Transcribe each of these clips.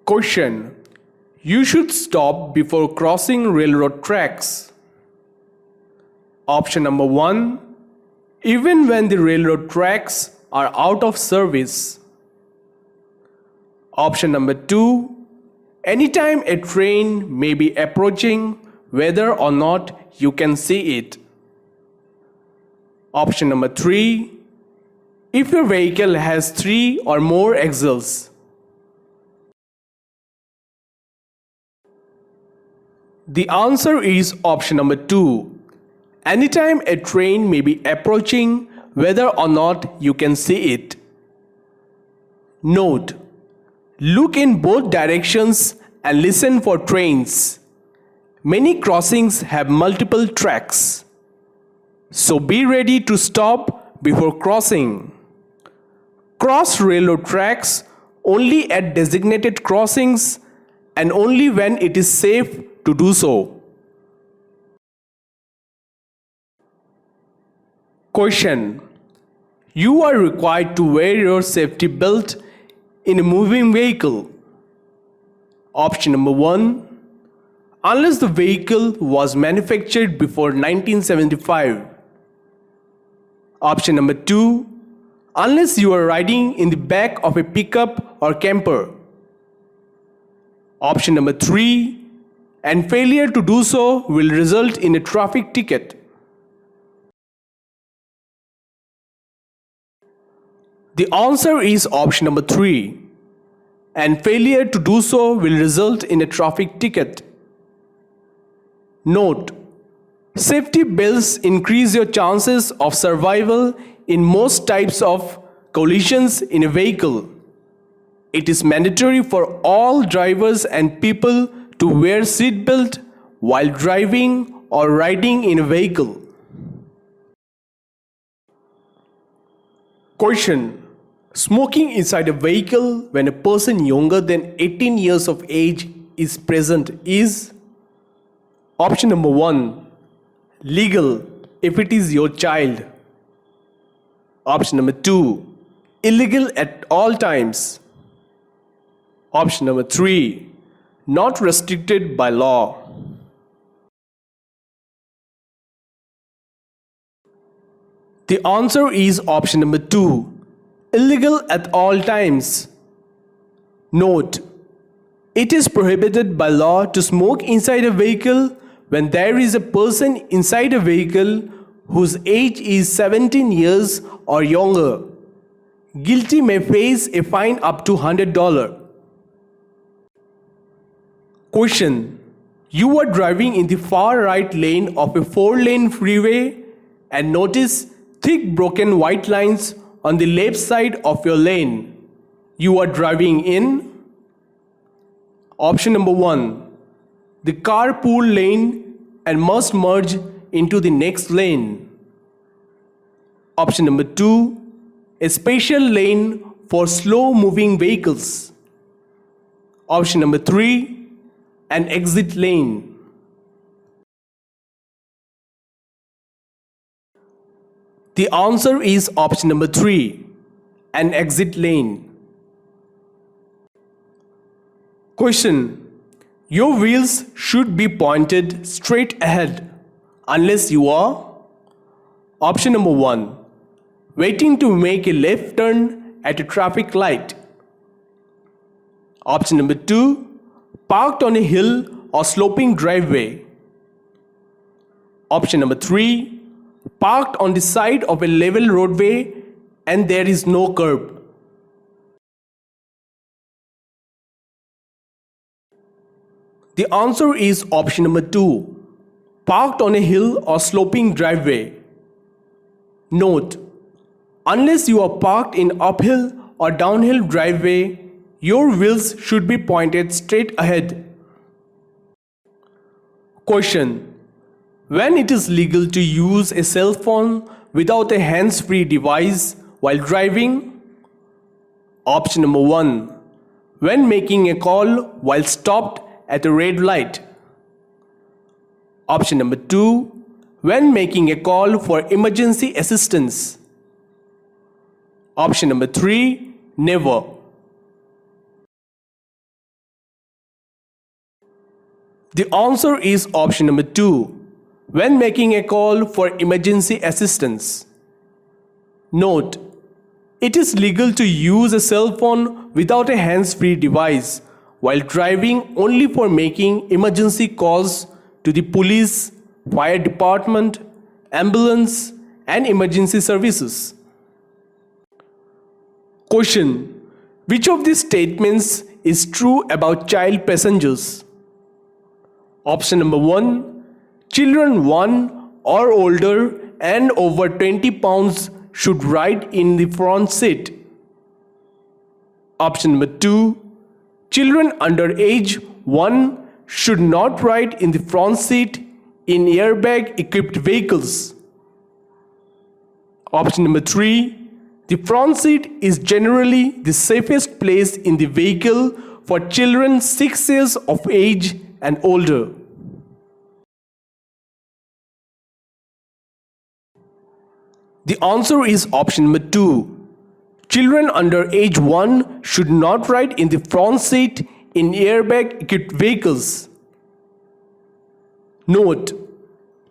Question. You should stop before crossing railroad tracks. Option number 1. Even when the railroad tracks are out of service. Option number 2. Anytime a train may be approaching, whether or not you can see it. Option number 3. If your vehicle has 3 or more axles. The answer is option number 2. Anytime a train may be approaching, whether or not you can see it. Note: look in both directions and listen for trains. Many crossings have multiple tracks, so be ready to stop before crossing. Cross railroad tracks only at designated crossings and only when it is safe to do so. Question. You are required to wear your safety belt in a moving vehicle. Option number 1. Unless the vehicle was manufactured before 1975. Option number 2. Unless you are riding in the back of a pickup or camper. Option number 3. And failure to do so will result in a traffic ticket. The answer is option number 3. And failure to do so will result in a traffic ticket. Note: safety belts increase your chances of survival in most types of collisions in a vehicle. It is mandatory for all drivers and people to wear seatbelt while driving or riding in a vehicle. Question. Smoking inside a vehicle when a person younger than 18 years of age is present is? Option number 1. Legal if it is your child. Option number 2. Illegal at all times. Option number 3. Not restricted by law. The answer is option number 2. Illegal at all times. Note: it is prohibited by law to smoke inside a vehicle when there is a person inside a vehicle whose age is 17 years or younger. Guilty may face a fine up to $100. Question. You are driving in the far right lane of a 4-lane freeway and notice thick broken white lines on the left side of your lane. You are driving in? Option number 1. The carpool lane and must merge into the next lane. Option number 2. A special lane for slow moving vehicles. Option number 3. An exit lane. The answer is option number 3. An exit lane. Question. Your wheels should be pointed straight ahead unless you are? Option number 1. Waiting to make a left turn at a traffic light. Option number 2. Parked on a hill or sloping driveway. Option number 3. Parked on the side of a level roadway and there is no curb. The answer is option number 2. Parked on a hill or sloping driveway. Note: unless you are parked in uphill or downhill driveway, your wheels should be pointed straight ahead. Question. When it is legal to use a cell phone without a hands-free device while driving? Option number 1. When making a call while stopped at a red light. Option number 2. When making a call for emergency assistance. Option number 3. Never. The answer is option number 2. When making a call for emergency assistance. Note: it is legal to use a cell phone without a hands-free device while driving only for making emergency calls to the police, fire department, ambulance, and emergency services. Question: which of these statements is true about child passengers? Option number 1. Children 1 or older and over 20 pounds should ride in the front seat. Option number 2. Children under age 1 should not ride in the front seat in airbag equipped vehicles. Option number 3. The front seat is generally the safest place in the vehicle for children 6 years of age and older. The answer is option number 2. Children under age 1 should not ride in the front seat in airbag equipped vehicles. Note: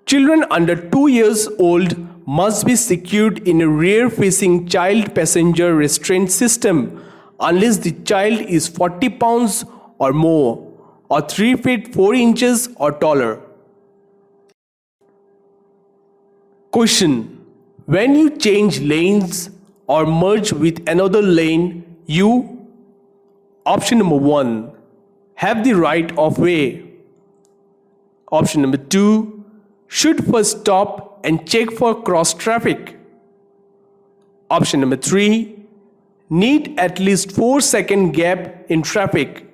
children under 2 years old must be secured in a rear-facing child passenger restraint system unless the child is 40 pounds or more or 3 feet 4 inches or taller. Question: when you change lanes or merge with another lane, you option number 1. have the right of way. Option number 2. should first stop and check for cross traffic. Option number 3. need at least 4-second gap in traffic.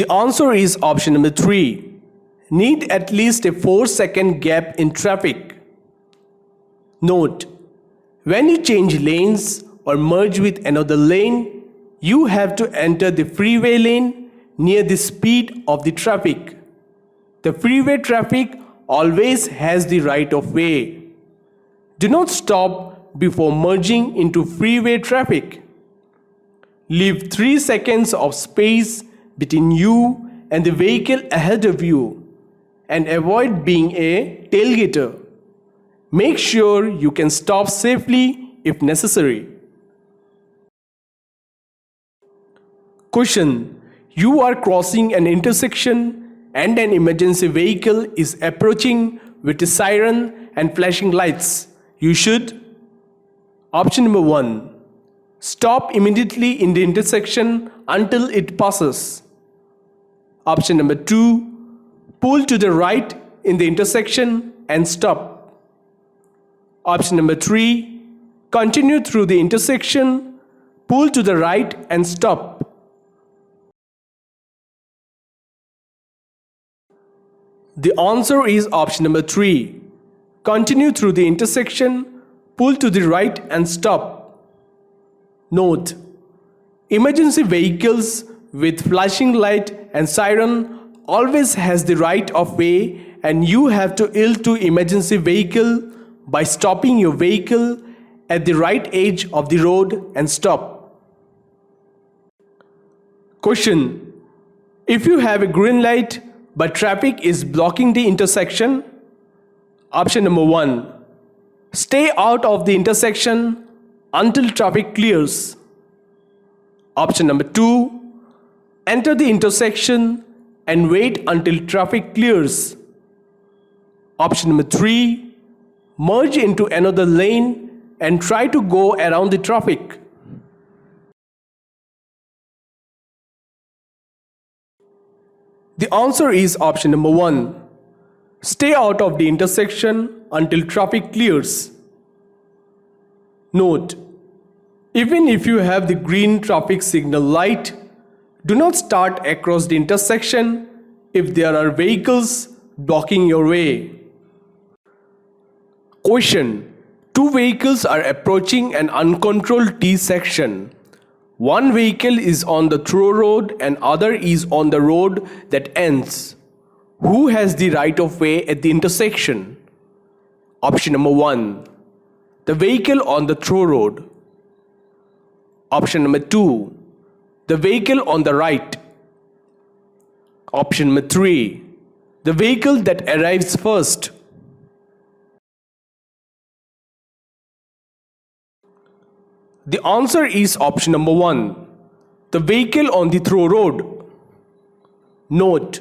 The answer is option number 3. Need at least a 4-second gap in traffic. Note: when you change lanes or merge with another lane, you have to enter the freeway lane near the speed of the traffic. The freeway traffic always has the right of way. Do not stop before merging into freeway traffic. Leave 3 seconds of space between you and the vehicle ahead of you and avoid being a tailgater. Make sure you can stop safely if necessary. Question: you are crossing an intersection and an emergency vehicle is approaching with a siren and flashing lights. You should option number 1. stop immediately in the intersection until it passes. Option number 2. pull to the right in the intersection and stop. Option number 3. continue through the intersection, pull to the right and stop. The answer is option number 3. Continue through the intersection, pull to the right and stop. Note: emergency vehicles with flashing light and siren always has the right of way, and you have to yield to emergency vehicle by stopping your vehicle at the right edge of the road and stop. Question: if you have a green light but traffic is blocking the intersection, option number 1. stay out of the intersection until traffic clears. Option number 2. enter the intersection and wait until traffic clears. Option number 3. merge into another lane and try to go around the traffic. The answer is option number 1. Stay out of the intersection until traffic clears. Note: even if you have the green traffic signal light, do not start across the intersection if there are vehicles blocking your way. Question: two vehicles are approaching an uncontrolled T section. One vehicle is on the through road and other is on the road that ends. Who has the right of way at the intersection? Option number 1. the vehicle on the through road. Option number 2. the vehicle on the right. Option number 3, the vehicle that arrives first. The answer is option number 1, the vehicle on the through road. Note: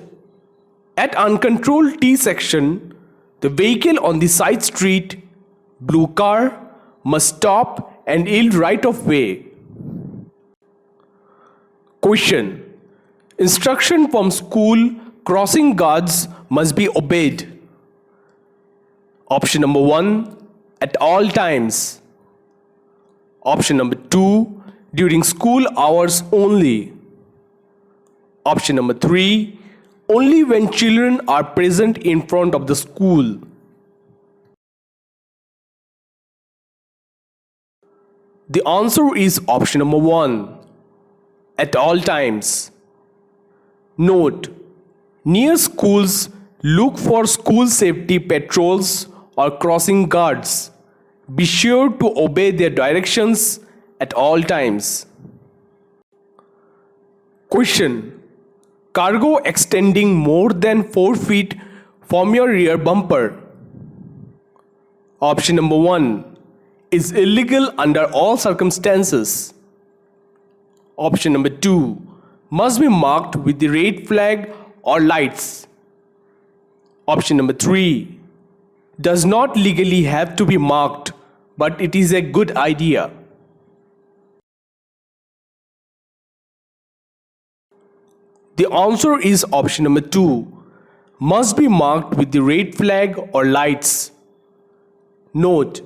at uncontrolled T section, the vehicle on the side street, blue car, must stop and yield right of way. Question: instruction from school, crossing guards must be obeyed. Option number 1, at all times. Option number 2, during school hours only. Option number 3, only when children are present in front of the school. The answer is option number 1, at all times. Note: near schools, look for school safety patrols or crossing guards. Be sure to obey their directions at all times. Question: cargo extending more than 4 feet from your rear bumper. Option number 1, is illegal under all circumstances. Option number 2, must be marked with the red flag or lights. Option number 3, does not legally have to be marked, but it is a good idea. The answer is option number 2, must be marked with the red flag or lights. Note: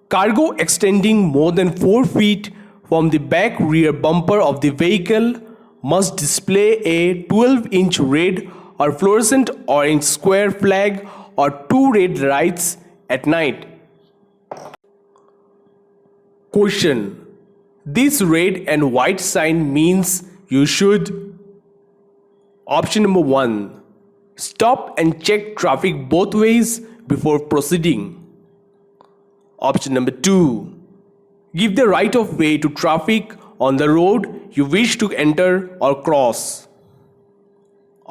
cargo extending more than 4 feet from the back rear bumper of the vehicle must display a 12-inch red or fluorescent orange square flag or 2 red lights at night. Question: this red and white sign means you should. Option number 1, stop and check traffic both ways before proceeding. Option number 2, give the right of way to traffic on the road you wish to enter or cross.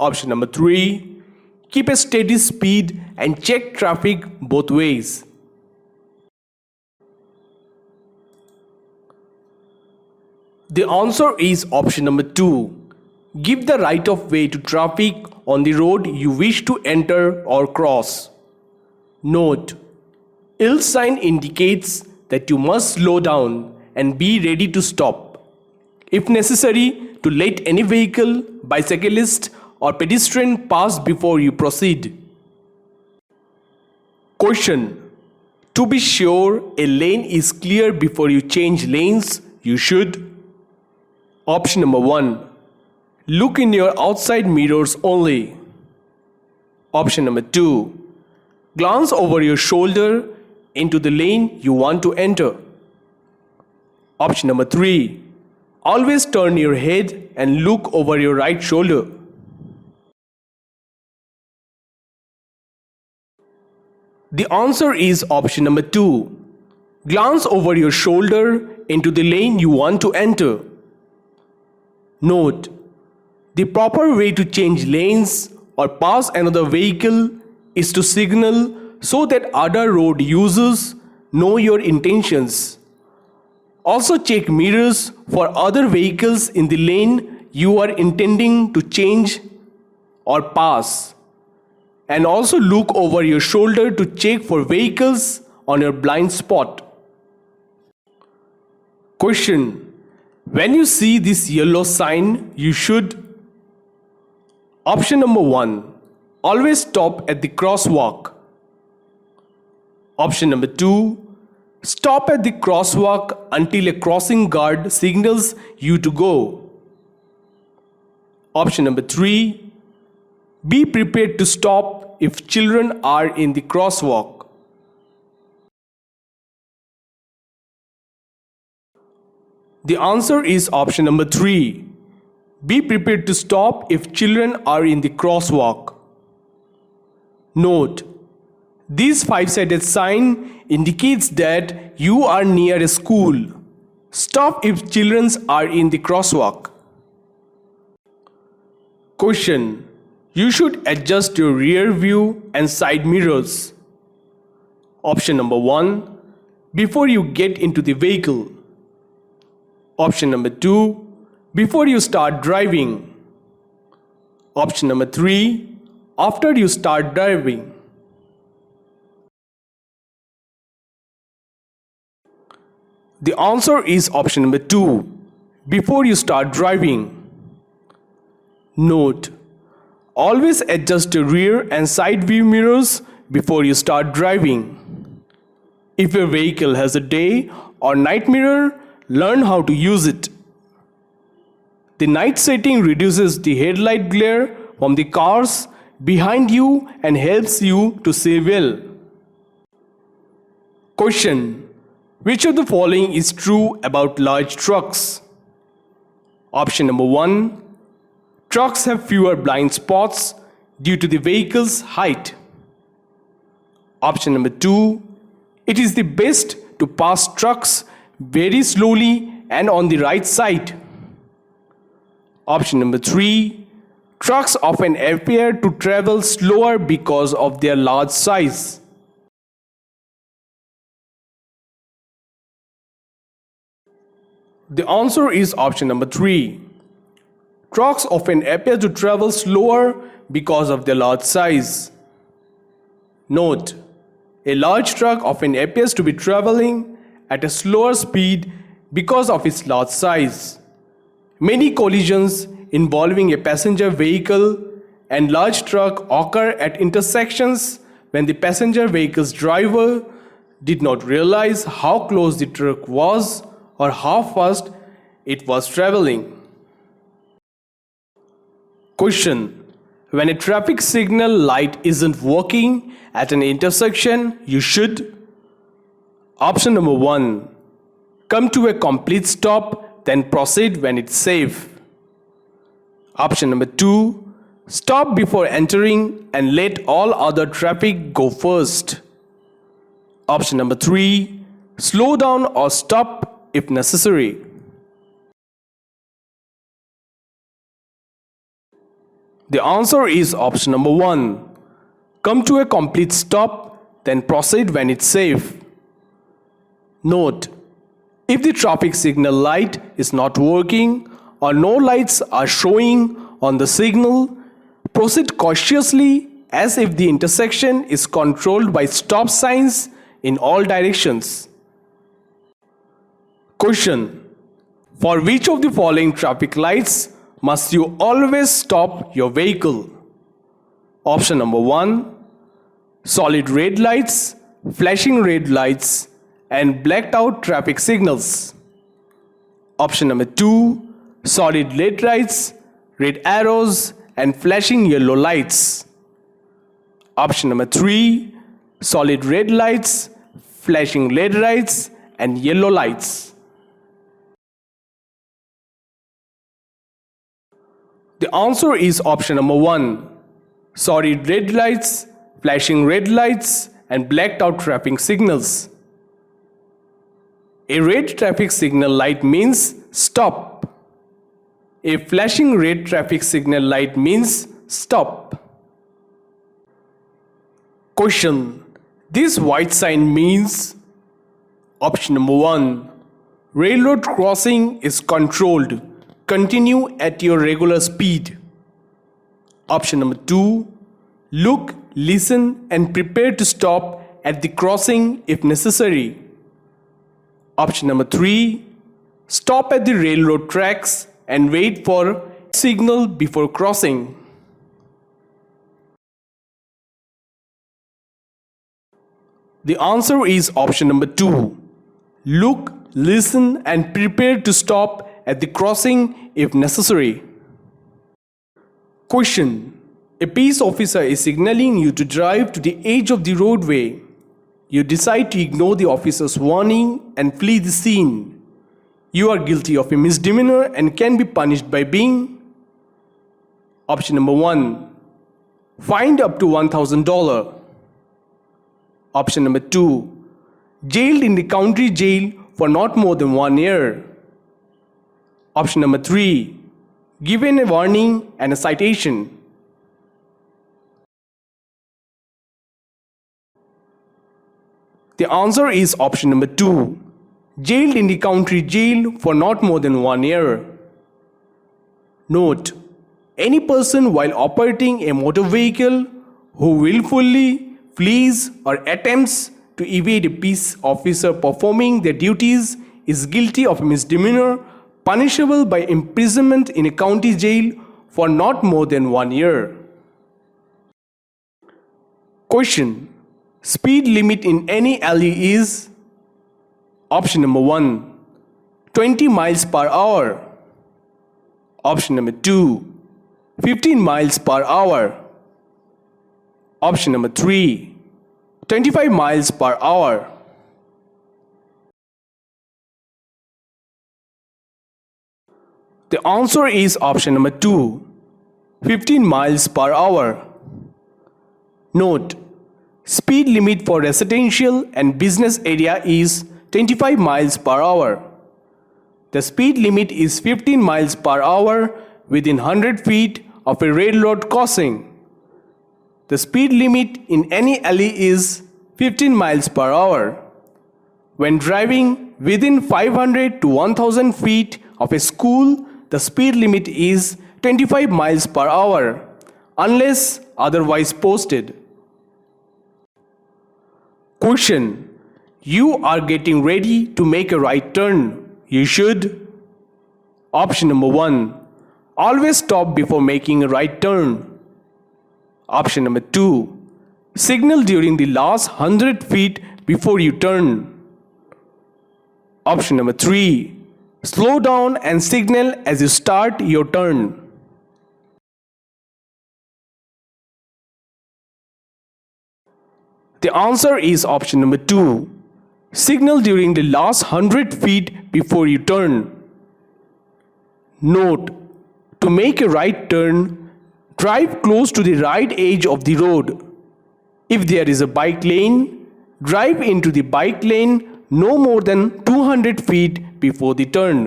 Option number 3, keep a steady speed and check traffic both ways. The answer is option number 2, give the right of way to traffic on the road you wish to enter or cross. Note: ill sign indicates that you must slow down and be ready to stop, if necessary, to let any vehicle, bicyclist or pedestrian pass before you proceed. Question: to be sure a lane is clear before you change lanes, you should. Option number 1, look in your outside mirrors only. Option number 2, glance over your shoulder into the lane you want to enter. Option number 3, always turn your head and look over your right shoulder. The answer is option number 2, glance over your shoulder into the lane you want to enter. Note: the proper way to change lanes or pass another vehicle is to signal so that other road users know your intentions. Also check mirrors for other vehicles in the lane you are intending to change or pass. And also look over your shoulder to check for vehicles on your blind spot. Question: when you see this yellow sign, you should. Option number 1, always stop at the crosswalk. Option number 2, stop at the crosswalk until a crossing guard signals you to go. Option number 3, be prepared to stop if children are in the crosswalk. The answer is option number 3. Be prepared to stop if children are in the crosswalk. Note: this 5-sided sign indicates that you are near a school. Stop if children are in the crosswalk. Question. You should adjust your rear view and side mirrors. Option number 1. Before you get into the vehicle. Option number 2. Before you start driving. Option number 3. After you start driving. The answer is option number 2. Before you start driving. Note. Always adjust the rear and side view mirrors before you start driving. If your vehicle has a day or night mirror, learn how to use it. The night setting reduces the headlight glare from the cars behind you and helps you to see well. Question. Which of the following is true about large trucks? Option number 1. Trucks have fewer blind spots due to the vehicle's height. Option number 2. It is the best to pass trucks very slowly and on the right side. Option number 3. Trucks often appear to travel slower because of their large size. The answer is option number 3. Trucks often appear to travel slower because of their large size. Note, a large truck often appears to be traveling at a slower speed because of its large size. Many collisions involving a passenger vehicle and large truck occur at intersections when the passenger vehicle's driver did not realize how close the truck was or how fast it was traveling. Question. When a traffic signal light isn't working at an intersection, you should. Option number 1. Come to a complete stop, then proceed when it's safe. Option number 2. Stop before entering and let all other traffic go first. Option number 3. Slow down or stop if necessary. The answer is option number 1. Come to a complete stop, then proceed when it's safe. Note, if the traffic signal light is not working or no lights are showing on the signal, proceed cautiously as if the intersection is controlled by stop signs in all directions. Question. For which of the following traffic lights must you always stop your vehicle? Option number 1. Solid red lights, flashing red lights, and blacked out traffic signals. Option number 2. Solid red lights, red arrows, and flashing yellow lights. Option number 3. Solid red lights, flashing red lights, and yellow lights. The answer is option number 1. Solid red lights, flashing red lights, and blacked out traffic signals. A red traffic signal light means stop. A flashing red traffic signal light means stop. Question. This white sign means. Option number 1. Railroad crossing is controlled. Continue at your regular speed. Option number 2. Look, listen, and prepare to stop at the crossing if necessary. Option number 3. Stop at the railroad tracks and wait for signal before crossing. The answer is option number 2. Look, listen, and prepare to stop at the crossing if necessary. Question. A peace officer is signaling you to drive to the edge of the roadway. You decide to ignore the officer's warning and flee the scene. You are guilty of a misdemeanor and can be punished by being. Option number 1. Fined up to $1,000. Option number 2. Jailed in the county jail for not more than 1 year. Option number 3. given a warning and a citation? The answer is option number 2. Jailed in the county jail for not more than 1 year. Note: any person while operating a motor vehicle who willfully flees or attempts to evade a peace officer performing their duties is guilty of a misdemeanor punishable by imprisonment in a county jail for not more than 1 year. Question: speed limit in any alley is? Option number 1, 20 miles per hour. Option number 2, 15 miles per hour. Option number 3, 25 miles per hour. The answer is option number 2, 15 miles per hour. Note: speed limit for residential and business area is 25 miles per hour. The speed limit is 15 miles per hour within 100 feet of a railroad crossing. The speed limit in any alley is 15 miles per hour. When driving within 500 to 1000 feet of a school, the speed limit is 25 miles per hour, unless otherwise posted. Question: you are getting ready to make a right turn. You should. Option number 1, always stop before making a right turn. Option number 2, signal during the last 100 feet before you turn. Option number 3, slow down and signal as you start your turn. The answer is option number 2, signal during the last 100 feet before you turn. Note: to make a right turn, drive close to the right edge of the road. If there is a bike lane, drive into the bike lane no more than 200 feet before the turn.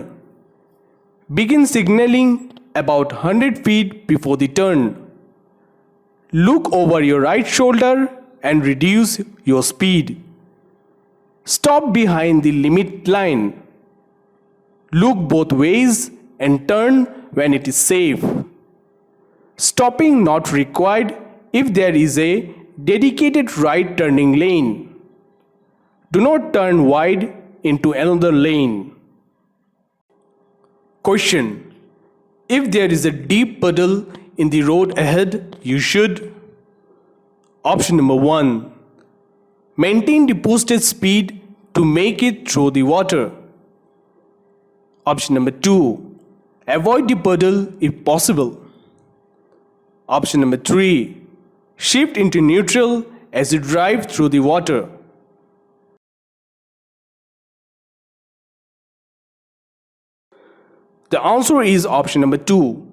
Begin signaling about 100 feet before the turn. Look over your right shoulder and reduce your speed. Stop behind the limit line. Look both ways and turn when it is safe. Stopping not required if there is a dedicated right turning lane. Do not turn wide into another lane. Question: if there is a deep puddle in the road ahead, you should. Option number 1, maintain the posted speed to make it through the water. Option number 2, avoid the puddle if possible. Option number 3, shift into neutral as you drive through the water. The answer is option number 2,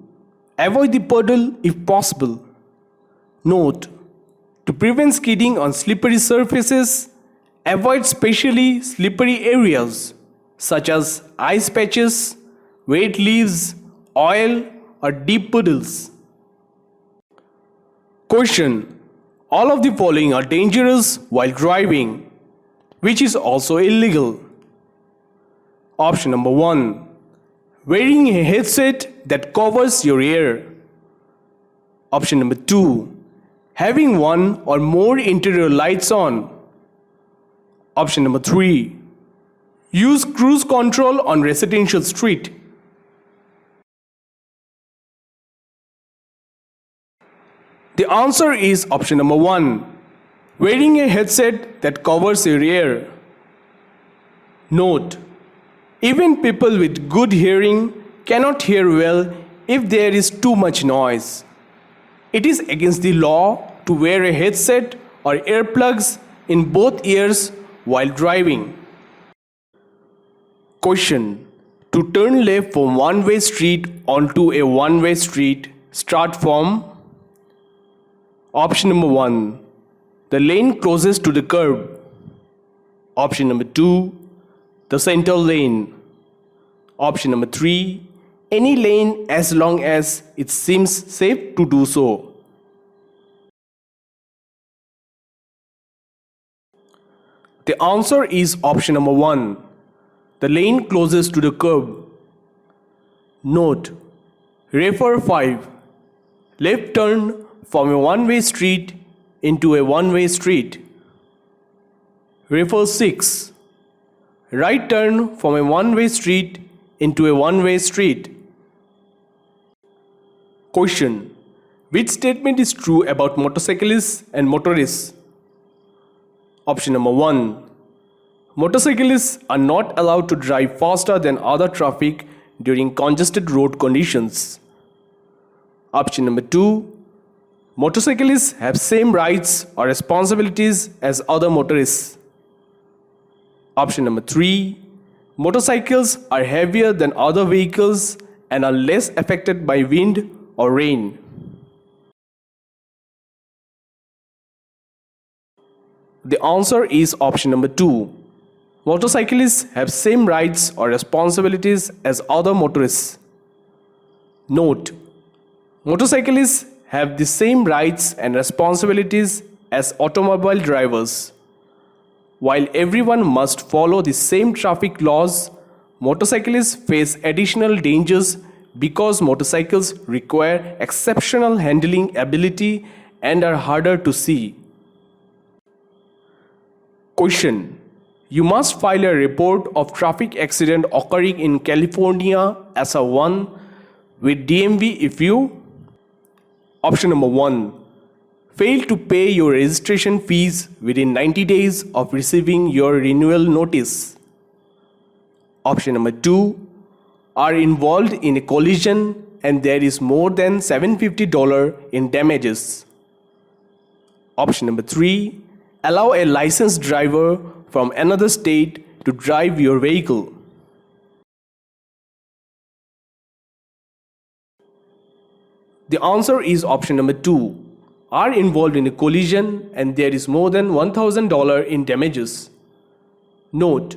avoid the puddle if possible. Note: to prevent skidding on slippery surfaces, avoid specially slippery areas such as ice patches, wet leaves, oil, or deep puddles. Question: all of the following are dangerous while driving. Which is also illegal? Option number 1, wearing a headset that covers your ear. Option number 2, having one or more interior lights on. Option number 3, use cruise control on residential street. The answer is option number 1, wearing a headset that covers your ear. Note: even people with good hearing cannot hear well if there is too much noise. It is against the law to wear a headset or earplugs in both ears while driving. Question: to turn left from one-way street onto a one-way street, start from. Option number 1, the lane closest to the curb. Option number 2, the center lane. Option number 3, any lane as long as it seems safe to do so. The answer is option number 1, the lane closest to the curb. Note: Refer 5. Left turn from a one-way street into a one-way street. Refer 6. Right turn from a one-way street into a one-way street. Question: which statement is true about motorcyclists and motorists? Option number 1. Motorcyclists are not allowed to drive faster than other traffic during congested road conditions. Option number 2. Motorcyclists have same rights or responsibilities as other motorists. Option number 3. Motorcycles are heavier than other vehicles and are less affected by wind or rain. The answer is option number 2. Motorcyclists have same rights or responsibilities as other motorists. Note: motorcyclists have the same rights and responsibilities as automobile drivers. While everyone must follow the same traffic laws, motorcyclists face additional dangers because motorcycles require exceptional handling ability and are harder to see. Question: you must file a report of traffic accident occurring in California as a 1 with DMV if you: Option number 1. Fail to pay your registration fees within 90 days of receiving your renewal notice. Option number 2. Are involved in a collision and there is more than $750 in damages. Option number 3. Allow a licensed driver from another state to drive your vehicle. The answer is option number 2. Are involved in a collision and there is more than $1,000 in damages. Note: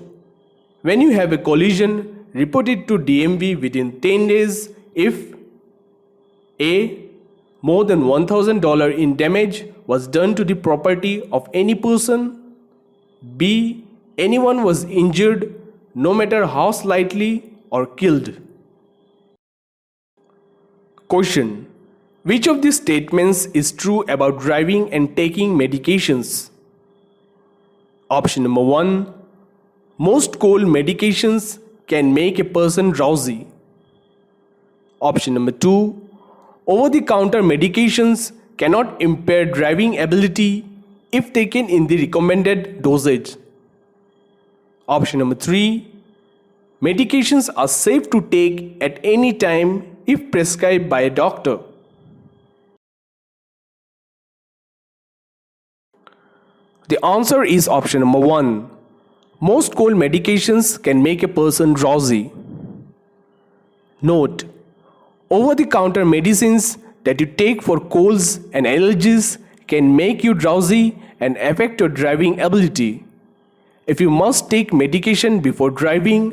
when you have a collision, report it to DMV within 10 days if A. More than $1,000 in damage was done to the property of any person. B. Anyone was injured, no matter how slightly, or killed. Question: which of these statements is true about driving and taking medications? Option number 1. Most cold medications can make a person drowsy. Option number 2. Over-the-counter medications cannot impair driving ability if taken in the recommended dosage. Option number 3. Medications are safe to take at any time if prescribed by a doctor. The answer is option number 1. Most cold medications can make a person drowsy. Note: over-the-counter medicines that you take for colds and allergies can make you drowsy and affect your driving ability. If you must take medication before driving,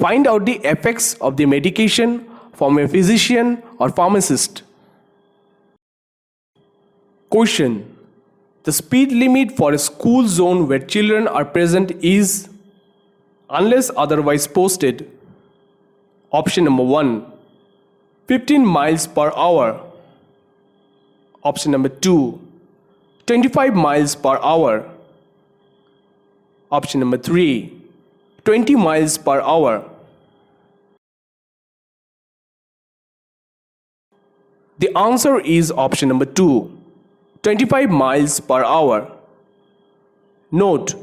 find out the effects of the medication from a physician or pharmacist. Question: the speed limit for a school zone where children are present is, unless otherwise posted. Option number 1. 15 miles per hour. Option number 2. 25 miles per hour. Option number 3. 20 miles per hour. The answer is option number 2. 25 miles per hour. Note: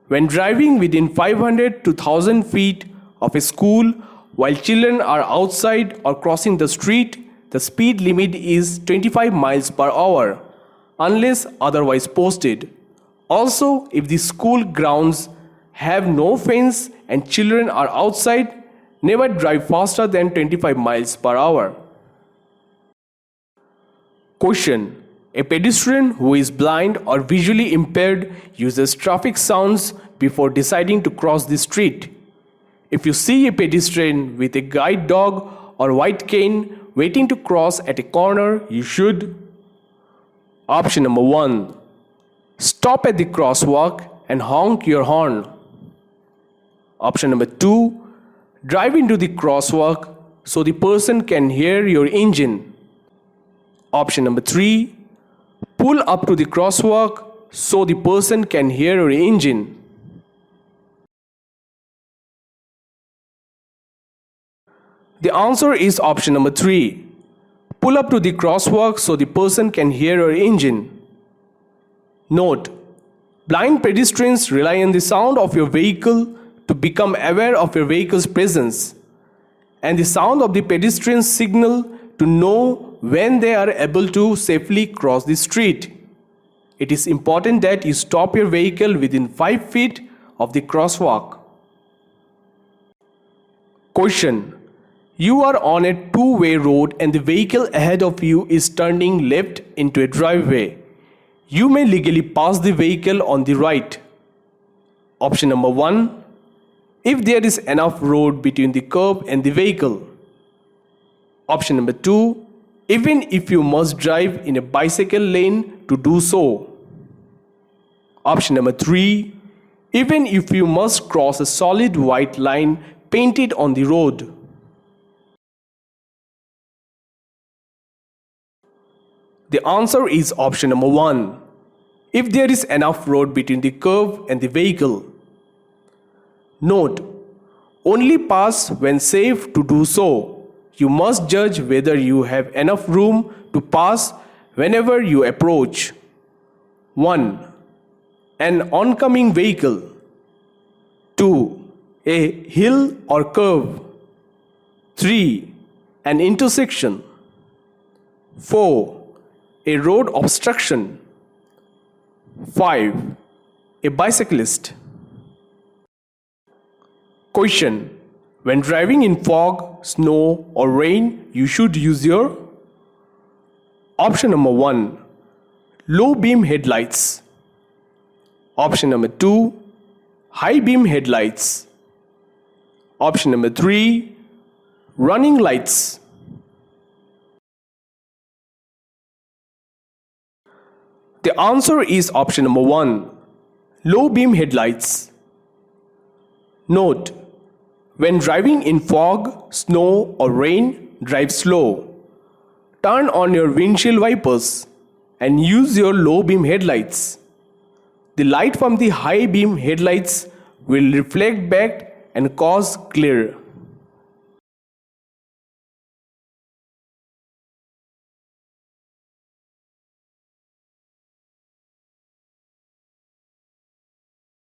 when driving within 500 to 1000 feet of a school while children are outside or crossing the street, the speed limit is 25 miles per hour unless otherwise posted. Also, if the school grounds have no fence and children are outside, never drive faster than 25 miles per hour. Question: a pedestrian who is blind or visually impaired uses traffic sounds before deciding to cross the street. If you see a pedestrian with a guide dog or white cane waiting to cross at a corner, you should. Option number 1. Stop at the crosswalk and honk your horn. Option number 2. Drive into the crosswalk so the person can hear your engine. Option number 3. Pull up to the crosswalk so the person can hear your engine. The answer is option number 3. Pull up to the crosswalk so the person can hear your engine. Note: blind pedestrians rely on the sound of your vehicle to become aware of your vehicle's presence, and the sound of the pedestrian signal to know when they are able to safely cross the street. It is important that you stop your vehicle within 5 feet of the crosswalk. Question: you are on a two-way road and the vehicle ahead of you is turning left into a driveway. You may legally pass the vehicle on the right. Option number 1. If there is enough road between the curb and the vehicle. Option number 2. Even if you must drive in a bicycle lane to do so. Option number 3. Even if you must cross a solid white line painted on the road. The answer is option number 1. If there is enough road between the curb and the vehicle. Note: only pass when safe to do so. You must judge whether you have enough room to pass whenever you approach. 1. An oncoming vehicle. 2. A hill or curve. 3. An intersection. 4. A road obstruction. 5. A bicyclist. Question: when driving in fog, snow or rain, you should use your. Option number 1. Low beam headlights. Option number 2. High beam headlights. Option number 3. Running lights. The answer is option number 1. Low beam headlights. Note: when driving in fog, snow or rain, drive slow. Turn on your windshield wipers and use your low beam headlights. The light from the high beam headlights will reflect back and cause glare.